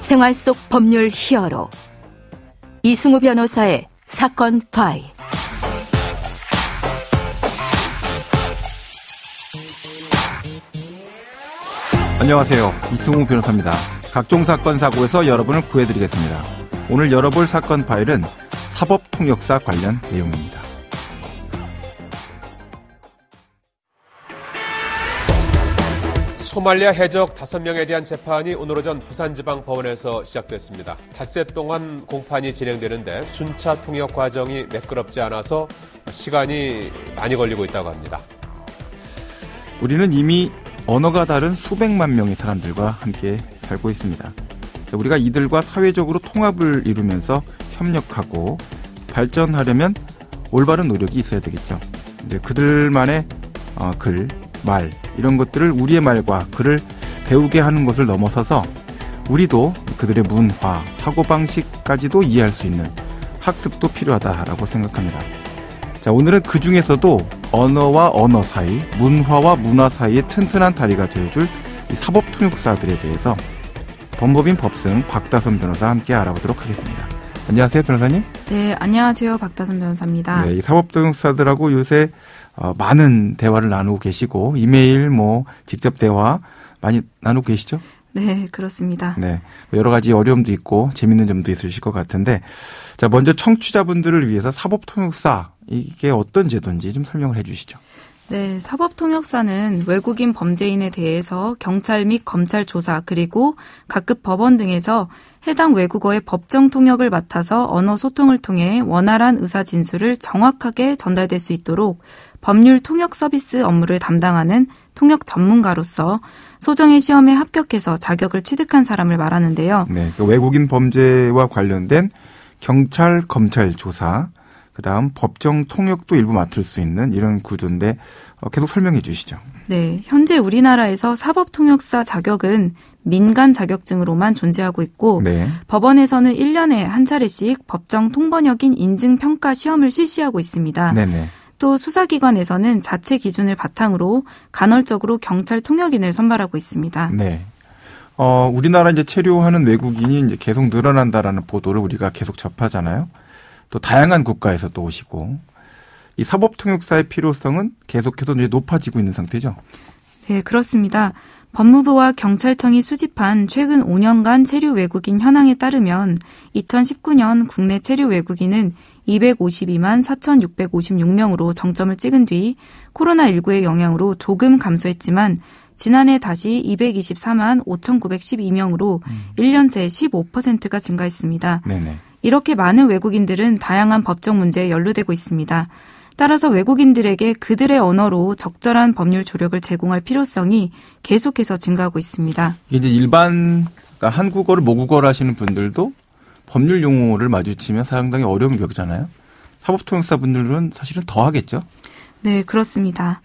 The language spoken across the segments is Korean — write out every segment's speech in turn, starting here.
생활 속 법률 히어로 이승우 변호사의 사건 파일. 안녕하세요. 이승우 변호사입니다. 각종 사건 사고에서 여러분을 구해드리겠습니다. 오늘 열어볼 사건 파일은 사법통역사 관련 내용입니다. 소말리아 해적 5명에 대한 재판이 오늘 오전 부산지방법원에서 시작됐습니다. 닷새 동안 공판이 진행되는데 순차 통역 과정이 매끄럽지 않아서 시간이 많이 걸리고 있다고 합니다. 우리는 이미 언어가 다른 수백만 명의 사람들과 함께 살고 있습니다. 우리가 이들과 사회적으로 통합을 이루면서 협력하고 발전하려면 올바른 노력이 있어야 되겠죠. 이제 그들만의 글, 말 이런 것들을 우리의 말과 글을 배우게 하는 것을 넘어서서 우리도 그들의 문화, 사고방식까지도 이해할 수 있는 학습도 필요하다라고 생각합니다. 자, 오늘은 그 중에서도 언어와 언어 사이, 문화와 문화 사이의 튼튼한 다리가 되어줄 이 사법통역사들에 대해서 법무법인 법승 박다솜 변호사와 함께 알아보도록 하겠습니다. 안녕하세요, 변호사님. 네, 안녕하세요. 박다솜 변호사입니다. 네, 이 사법통역사들하고 요새 많은 대화를 나누고 계시고 이메일, 직접 대화 많이 나누고 계시죠? 네, 그렇습니다. 네, 여러 가지 어려움도 있고 재밌는 점도 있으실 것 같은데, 자, 먼저 청취자분들을 위해서 사법통역사 이게 어떤 제도인지 좀 설명을 해주시죠. 네, 사법통역사는 외국인 범죄인에 대해서 경찰 및 검찰 조사 그리고 각급 법원 등에서 해당 외국어의 법정 통역을 맡아서 언어 소통을 통해 원활한 의사 진술을 정확하게 전달될 수 있도록 법률 통역 서비스 업무를 담당하는 통역 전문가로서 소정의 시험에 합격해서 자격을 취득한 사람을 말하는데요. 네, 외국인 범죄와 관련된 경찰, 검찰 조사, 그다음 법정 통역도 일부 맡을 수 있는 이런 구조인데 계속 설명해 주시죠. 네, 현재 우리나라에서 사법통역사 자격은 민간 자격증으로만 존재하고 있고 네. 법원에서는 1년에 한 차례씩 법정 통번역인 인증평가 시험을 실시하고 있습니다. 네네. 또 수사기관에서는 자체 기준을 바탕으로 간헐적으로 경찰 통역인을 선발하고 있습니다. 네. 우리나라 이제 체류하는 외국인이 이제 계속 늘어난다라는 보도를 우리가 계속 접하잖아요. 또 다양한 국가에서 또 오시고 이 사법통역사의 필요성은 계속해서 이제 높아지고 있는 상태죠. 네, 그렇습니다. 법무부와 경찰청이 수집한 최근 5년간 체류 외국인 현황에 따르면 2019년 국내 체류 외국인은 252만 4,656명으로 정점을 찍은 뒤 코로나19의 영향으로 조금 감소했지만 지난해 다시 224만 5,912명으로 1년 새 15%가 증가했습니다. 네네. 이렇게 많은 외국인들은 다양한 법적 문제에 연루되고 있습니다. 따라서 외국인들에게 그들의 언어로 적절한 법률 조력을 제공할 필요성이 계속해서 증가하고 있습니다. 이게 이제 그러니까 한국어를 모국어로 하시는 분들도 법률 용어를 마주치면 상당히 어려움을 겪잖아요. 사법통역사분들은 사실은 더 하겠죠? 네, 그렇습니다.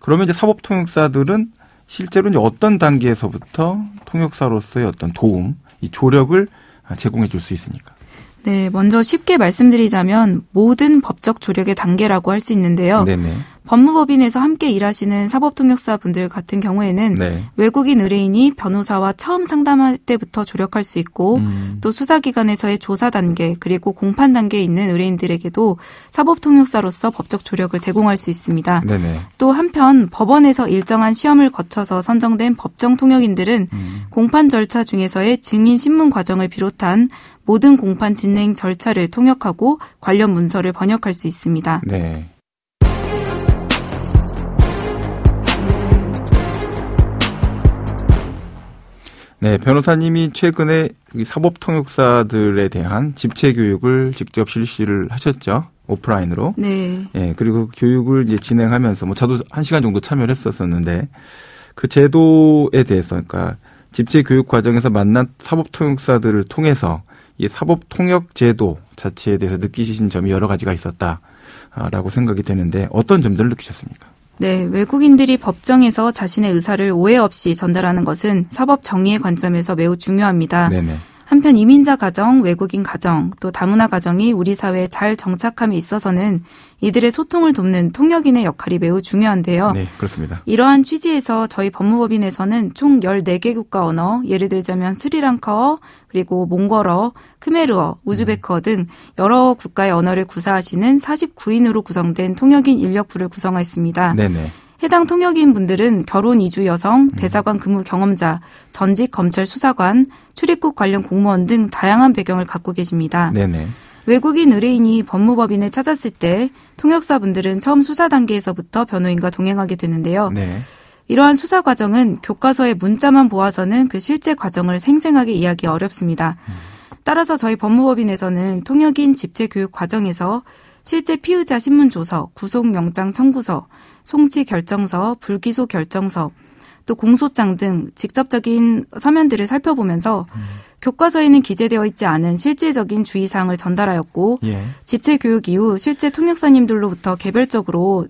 그러면 이제 사법통역사들은 실제로 이제 어떤 단계에서부터 통역사로서의 어떤 도움, 이 조력을 제공해 줄 수 있습니까? 네, 먼저 쉽게 말씀드리자면 모든 법적 조력의 단계라고 할 수 있는데요. 네네. 법무법인에서 함께 일하시는 사법통역사분들 같은 경우에는 네. 외국인 의뢰인이 변호사와 처음 상담할 때부터 조력할 수 있고 또 수사기관에서의 조사 단계 그리고 공판 단계에 있는 의뢰인들에게도 사법통역사로서 법적 조력을 제공할 수 있습니다. 네네. 또 한편 법원에서 일정한 시험을 거쳐서 선정된 법정 통역인들은 공판 절차 중에서의 증인 신문 과정을 비롯한 모든 공판 진행 절차를 통역하고 관련 문서를 번역할 수 있습니다. 네. 네, 변호사님이 최근에 사법통역사들에 대한 집체 교육을 직접 실시를 하셨죠. 오프라인으로. 네. 예, 그리고 교육을 이제 진행하면서 저도 1시간 정도 참여를 했었었는데 그 제도에 대해서 그러니까 집체 교육 과정에서 만난 사법통역사들을 통해서 이 사법통역 제도 자체에 대해서 느끼신 점이 여러 가지가 있었다라고 생각이 되는데 어떤 점들을 느끼셨습니까? 네, 외국인들이 법정에서 자신의 의사를 오해 없이 전달하는 것은 사법 정의의 관점에서 매우 중요합니다. 네네. 한편 이민자 가정, 외국인 가정, 또 다문화 가정이 우리 사회에 잘 정착함에 있어서는 이들의 소통을 돕는 통역인의 역할이 매우 중요한데요. 네, 그렇습니다. 이러한 취지에서 저희 법무법인에서는 총 14개 국가 언어, 예를 들자면 스리랑카어, 그리고 몽골어, 크메르어, 우즈베크어 등 여러 국가의 언어를 구사하시는 49인으로 구성된 통역인 인력부를 구성했습니다. 네네. 해당 통역인 분들은 결혼 이주 여성, 대사관 근무 경험자, 전직 검찰 수사관, 출입국 관련 공무원 등 다양한 배경을 갖고 계십니다. 네네. 외국인 의뢰인이 법무법인을 찾았을 때 통역사분들은 처음 수사 단계에서부터 변호인과 동행하게 되는데요. 네. 이러한 수사 과정은 교과서의 문자만 보아서는 그 실제 과정을 생생하게 이해하기 어렵습니다. 따라서 저희 법무법인에서는 통역인 집체 교육 과정에서 실제 피의자 신문 조서, 구속영장 청구서, 송치 결정서, 불기소 결정서, 또 공소장 등 직접적인 서면들을 살펴보면서 교과서에는 기재되어 있지 않은 실질적인 주의사항을 전달하였고 예. 집체 교육 이후 실제 통역사님들로부터 개별적으로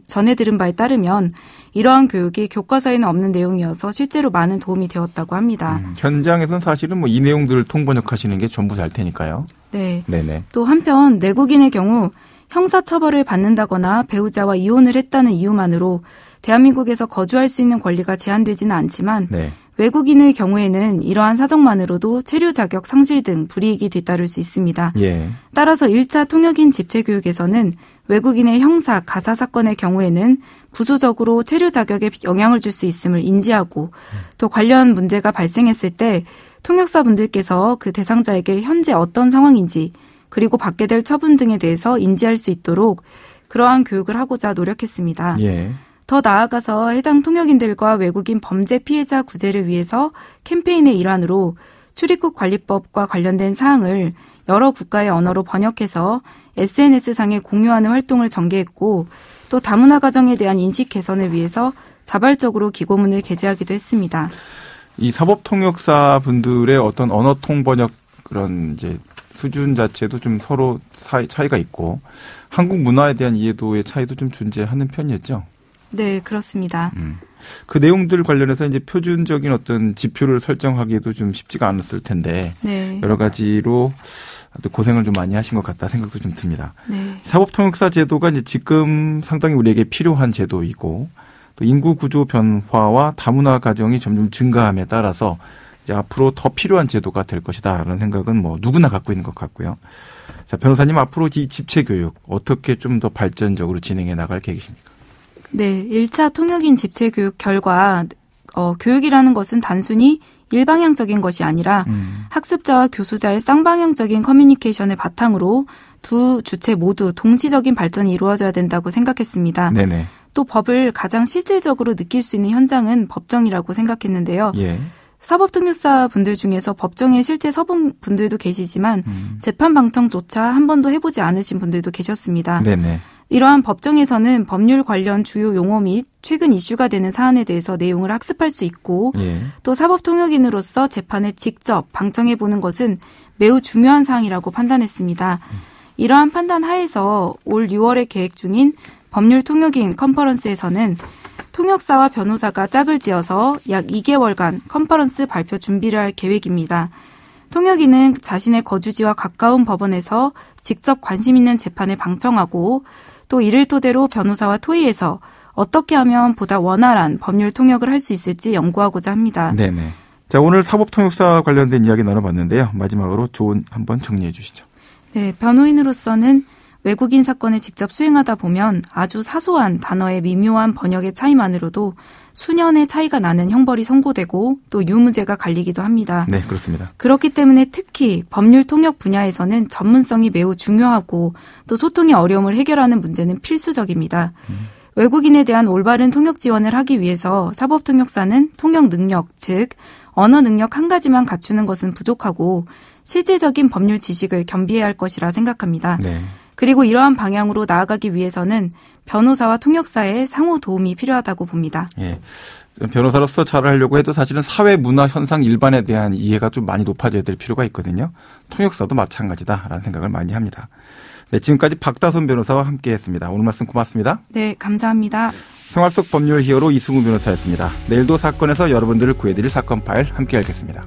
전해 들은 바에 따르면 이러한 교육이 교과서에는 없는 내용이어서 실제로 많은 도움이 되었다고 합니다. 현장에서는 사실은 이 내용들을 통번역하시는 게 전부 잘 테니까요. 네. 네네. 또 한편 내국인의 경우 형사처벌을 받는다거나 배우자와 이혼을 했다는 이유만으로 대한민국에서 거주할 수 있는 권리가 제한되지는 않지만 네. 외국인의 경우에는 이러한 사정만으로도 체류 자격 상실 등 불이익이 뒤따를 수 있습니다. 예. 따라서 1차 통역인 집체 교육에서는 외국인의 형사, 가사 사건의 경우에는 부수적으로 체류 자격에 영향을 줄 수 있음을 인지하고 또 관련 문제가 발생했을 때 통역사분들께서 그 대상자에게 현재 어떤 상황인지 그리고 받게 될 처분 등에 대해서 인지할 수 있도록 그러한 교육을 하고자 노력했습니다. 예. 더 나아가서 해당 통역인들과 외국인 범죄 피해자 구제를 위해서 캠페인의 일환으로 출입국 관리법과 관련된 사항을 여러 국가의 언어로 번역해서 SNS상에 공유하는 활동을 전개했고 또 다문화 가정에 대한 인식 개선을 위해서 자발적으로 기고문을 게재하기도 했습니다. 이 사법통역사 분들의 어떤 언어 통번역 그런 이제 수준 자체도 좀 서로 차이가 있고 한국 문화에 대한 이해도의 차이도 좀 존재하는 편이었죠. 네, 그렇습니다. 그 내용들 관련해서 이제 표준적인 어떤 지표를 설정하기에도 좀 쉽지가 않았을 텐데 네. 여러 가지로 고생을 좀 많이 하신 것 같다 생각도 좀 듭니다. 네. 사법통역사 제도가 이제 지금 상당히 우리에게 필요한 제도이고 또 인구 구조 변화와 다문화 가정이 점점 증가함에 따라서 이제 앞으로 더 필요한 제도가 될 것이다라는 생각은 누구나 갖고 있는 것 같고요. 자, 변호사님 앞으로 이 집체 교육 어떻게 좀 더 발전적으로 진행해 나갈 계획이십니까? 네, 1차 통역인 집체 교육 결과 교육이라는 것은 단순히 일방향적인 것이 아니라 학습자와 교수자의 쌍방향적인 커뮤니케이션을 바탕으로 두 주체 모두 동시적인 발전이 이루어져야 된다고 생각했습니다. 네네. 또 법을 가장 실질적으로 느낄 수 있는 현장은 법정이라고 생각했는데요. 예. 사법통역사 분들 중에서 법정에 실제 서본 분들도 계시지만 재판 방청조차 한 번도 해보지 않으신 분들도 계셨습니다. 네네. 이러한 법정에서는 법률 관련 주요 용어 및 최근 이슈가 되는 사안에 대해서 내용을 학습할 수 있고 예. 또 사법통역인으로서 재판을 직접 방청해보는 것은 매우 중요한 사항이라고 판단했습니다. 이러한 판단 하에서 올 6월에 계획 중인 법률통역인 컨퍼런스에서는 통역사와 변호사가 짝을 지어서 약 2개월간 컨퍼런스 발표 준비를 할 계획입니다. 통역인은 자신의 거주지와 가까운 법원에서 직접 관심 있는 재판을 방청하고 또 이를 토대로 변호사와 토의해서 어떻게 하면 보다 원활한 법률 통역을 할 수 있을지 연구하고자 합니다. 네네. 자, 오늘 사법통역사 관련된 이야기 나눠봤는데요. 마지막으로 조언 한번 정리해 주시죠. 네, 변호인으로서는 외국인 사건을 직접 수행하다 보면 아주 사소한 단어의 미묘한 번역의 차이만으로도 수년의 차이가 나는 형벌이 선고되고 또 유무죄가 갈리기도 합니다. 네, 그렇습니다. 그렇기 때문에 특히 법률 통역 분야에서는 전문성이 매우 중요하고 또 소통의 어려움을 해결하는 문제는 필수적입니다. 외국인에 대한 올바른 통역 지원을 하기 위해서 사법통역사는 통역 능력, 즉 언어 능력 한 가지만 갖추는 것은 부족하고 실질적인 법률 지식을 겸비해야 할 것이라 생각합니다. 네. 그리고 이러한 방향으로 나아가기 위해서는 변호사와 통역사의 상호 도움이 필요하다고 봅니다. 예. 변호사로서 잘하려고 해도 사실은 사회 문화 현상 일반에 대한 이해가 좀 많이 높아져야 될 필요가 있거든요. 통역사도 마찬가지다라는 생각을 많이 합니다. 네, 지금까지 박다솜 변호사와 함께했습니다. 오늘 말씀 고맙습니다. 네, 감사합니다. 생활 속 법률 히어로 이승우 변호사였습니다. 내일도 사건에서 여러분들을 구해드릴 사건 파일 함께 하겠습니다.